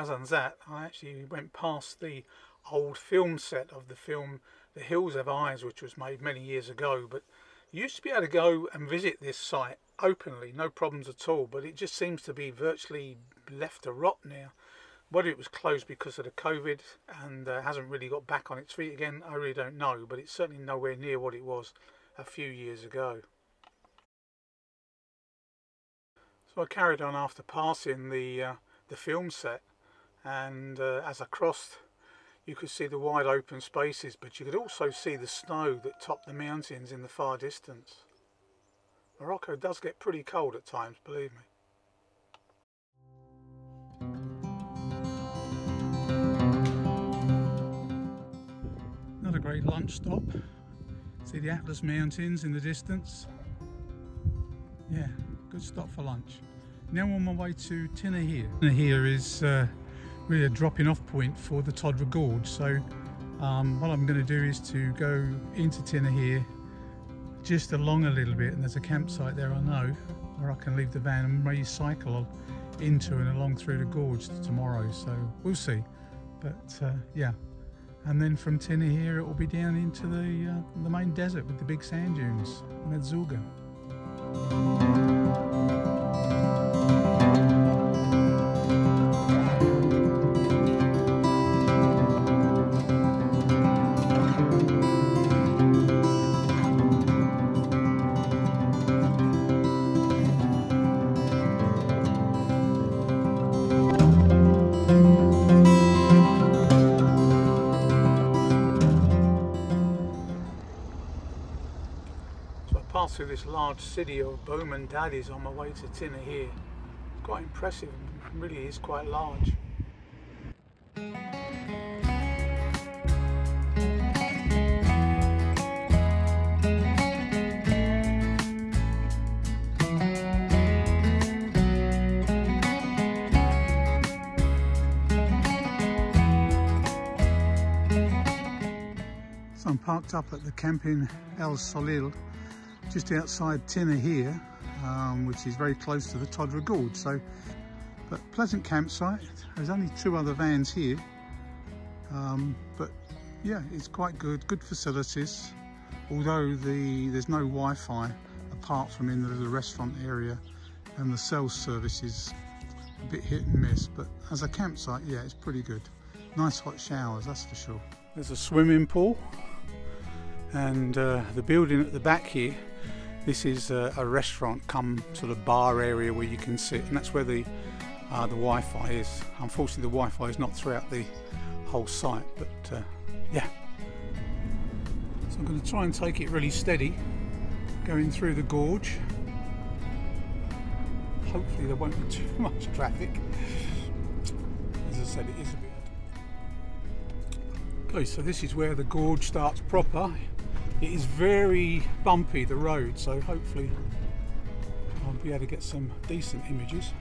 Ouarzazate, I actually went past the old film set of the film The Hills Have Eyes, which was made many years ago. But you used to be able to go and visit this site openly, no problems at all, but it just seems to be virtually left to rot now. Whether it was closed because of the COVID and hasn't really got back on its feet again, I really don't know, but it's certainly nowhere near what it was a few years ago. So I carried on after passing the film set, and as I crossed, you could see the wide open spaces, but you could also see the snow that topped the mountains in the far distance. Morocco does get pretty cold at times, believe me. Another great lunch stop. See the Atlas Mountains in the distance. Yeah, good stop for lunch. Now I'm on my way to Tinghir. Tinghir is really a dropping off point for the Todra Gorge. So what I'm going to do is to go into Tinghir, just along a little bit, and there's a campsite there I know where I can leave the van and maybe cycle into and along through the gorge tomorrow. So we'll see. But yeah. And then from Tinghir it will be down into the main desert with the big sand dunes, Merzouga. Through this large city of Bowman Daddies on my way to Tinghir. It's quite impressive, it really is quite large. So I'm parked up at the Camping El Solil, just outside Tinghir, which is very close to the Todra Gorge. So, but pleasant campsite. There's only 2 other vans here, but yeah, it's quite good facilities. Although there's no Wi-Fi apart from in the restaurant area, and the cell service is a bit hit and miss. But as a campsite, yeah, it's pretty good. Nice hot showers, that's for sure. There's a swimming pool, and the building at the back here, this is a restaurant come sort of bar area where you can sit, and that's where the Wi-Fi is. Unfortunately, the Wi-Fi is not throughout the whole site, but yeah. So I'm going to try and take it really steady going through the gorge. Hopefully there won't be too much traffic. As I said, it is a bit. Okay, so this is where the gorge starts proper. It is very bumpy, the road, so hopefully I'll be able to get some decent images.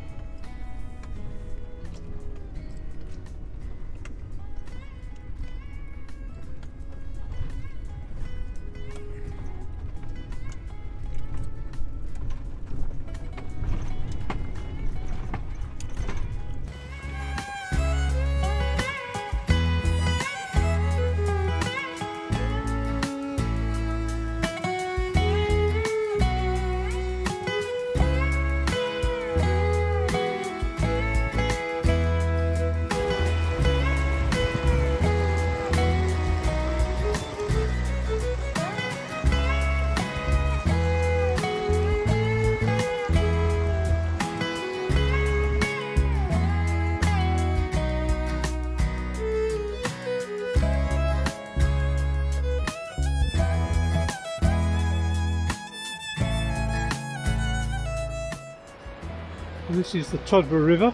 This is the Todra River.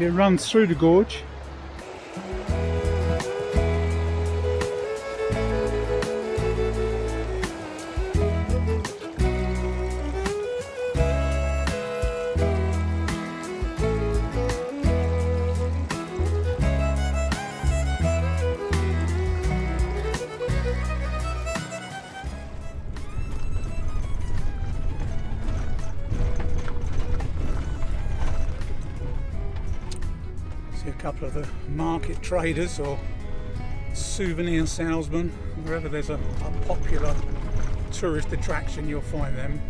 It runs through the gorge. couple of the market traders or souvenir salesmen. Wherever there's a popular tourist attraction, you'll find them.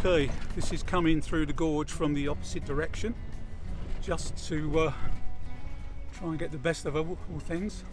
Okay, this is coming through the gorge from the opposite direction, just to try and get the best of all things.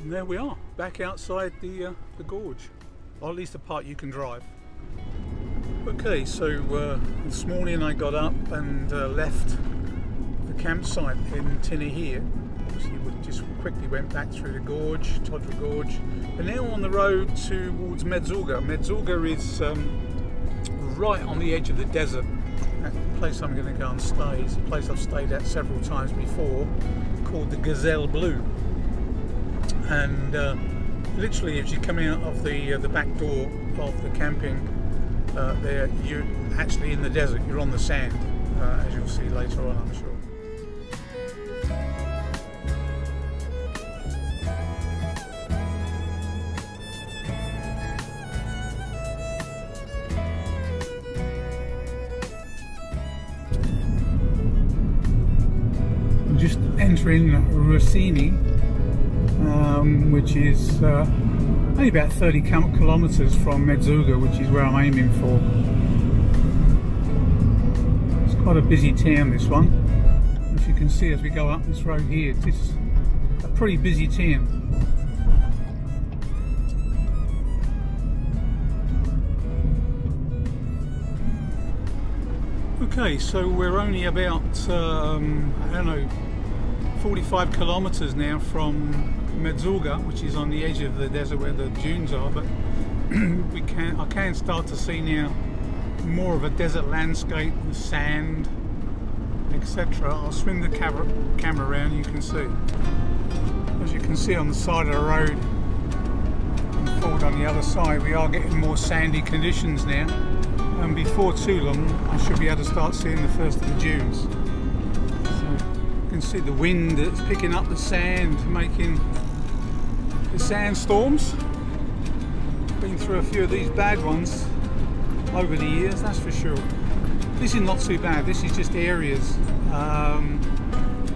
And there we are, back outside the gorge, or at least the part you can drive. Okay, so this morning I got up and left the campsite in Tinghir. Obviously we just quickly went back through the gorge, Todra Gorge. We're now on the road towards Merzouga. Merzouga is right on the edge of the desert. That's the place I'm going to go and stay. It's a place I've stayed at several times before, called the Gazelle Bleu. And literally, as you come out of the back door of the camping, there you're actually in the desert. You're on the sand, as you'll see later on, I'm sure. I'm just entering Rissani, which is only about 30 kilometres from Merzouga, which is where I'm aiming for. It's quite a busy town, this one. As you can see as we go up this road here, it's a pretty busy town. Okay, so we're only about, I don't know, 45 kilometres now from Merzouga, which is on the edge of the desert where the dunes are, but I can start to see now more of a desert landscape, the sand, etc. I'll swing the camera around, you can see. As you can see on the side of the road and forward on the other side, we are getting more sandy conditions now, and before too long I should be able to start seeing the first of the dunes. You can see the wind that's picking up the sand, making the sandstorms. Been through a few of these bad ones over the years, that's for sure. This is not too bad, this is just areas.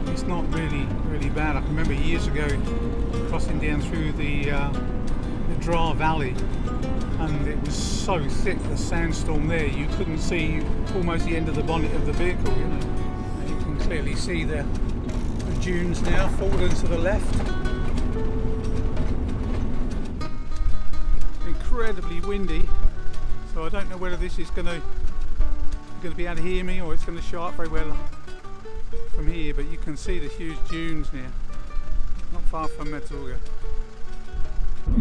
It's not really bad. I can remember years ago crossing down through the Todra Valley, and it was so thick, the sandstorm there, you couldn't see almost the end of the bonnet of the vehicle, you know. You can clearly see the dunes now falling to the left. Incredibly windy, so I don't know whether this is going to be able to hear me, or it's going to show up very well from here, but you can see the huge dunes now, not far from Merzouga.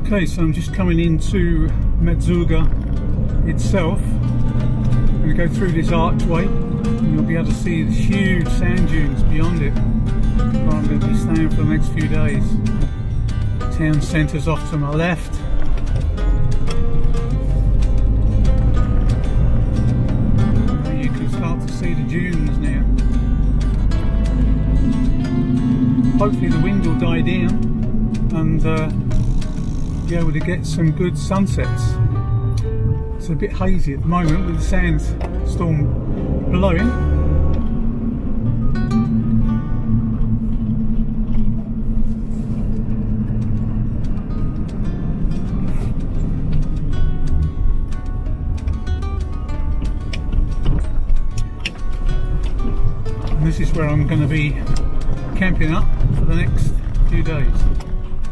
Okay, so I'm just coming into Merzouga itself. I'm going to go through this archway and you'll be able to see the huge sand dunes beyond it, where I'm going to be staying for the next few days. The town centre's off to my left. You can start to see the dunes now. hopefully the wind will die down and be able to get some good sunsets. It's a bit hazy at the moment with the sandstorm blowing. And this is where I'm going to be camping up for the next few days.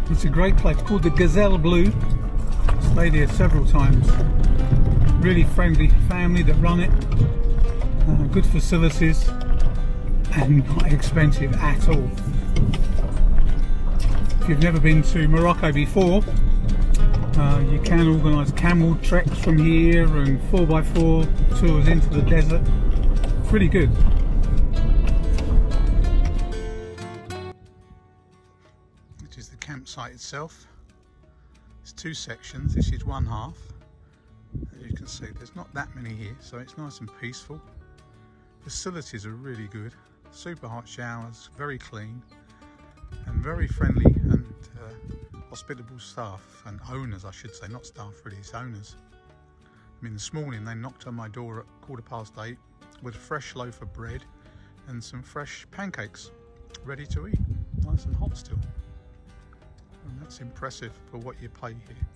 It's a great place called the Gazelle Bleu. Stayed here several times. Really friendly family that run it. Good facilities and not expensive at all. If you've never been to Morocco before, you can organise camel treks from here and 4x4 tours into the desert. Pretty good. This is the campsite itself. It's two sections. This is one half. As you can see, there's not that many here, so it's nice and peaceful. Facilities are really good. Super hot showers, very clean, and very friendly and hospitable staff and owners, I should say, not staff really, it's owners. I mean, this morning they knocked on my door at 8:15 with a fresh loaf of bread and some fresh pancakes ready to eat, nice and hot still. And that's impressive for what you pay here.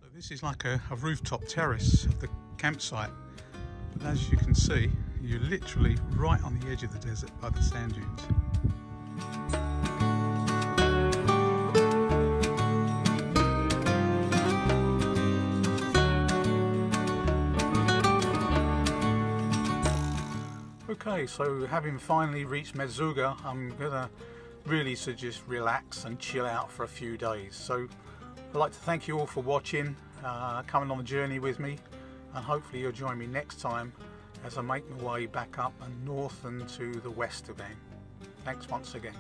So this is like a rooftop terrace of the campsite, but as you can see, you're literally right on the edge of the desert by the sand dunes. Okay, so having finally reached Merzouga, I'm gonna really just relax and chill out for a few days. So I'd like to thank you all for watching, coming on the journey with me, and hopefully you'll join me next time as I make my way back up and north and to the west again. Thanks once again.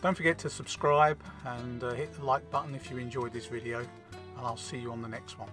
Don't forget to subscribe and hit the like button if you enjoyed this video, and I'll see you on the next one.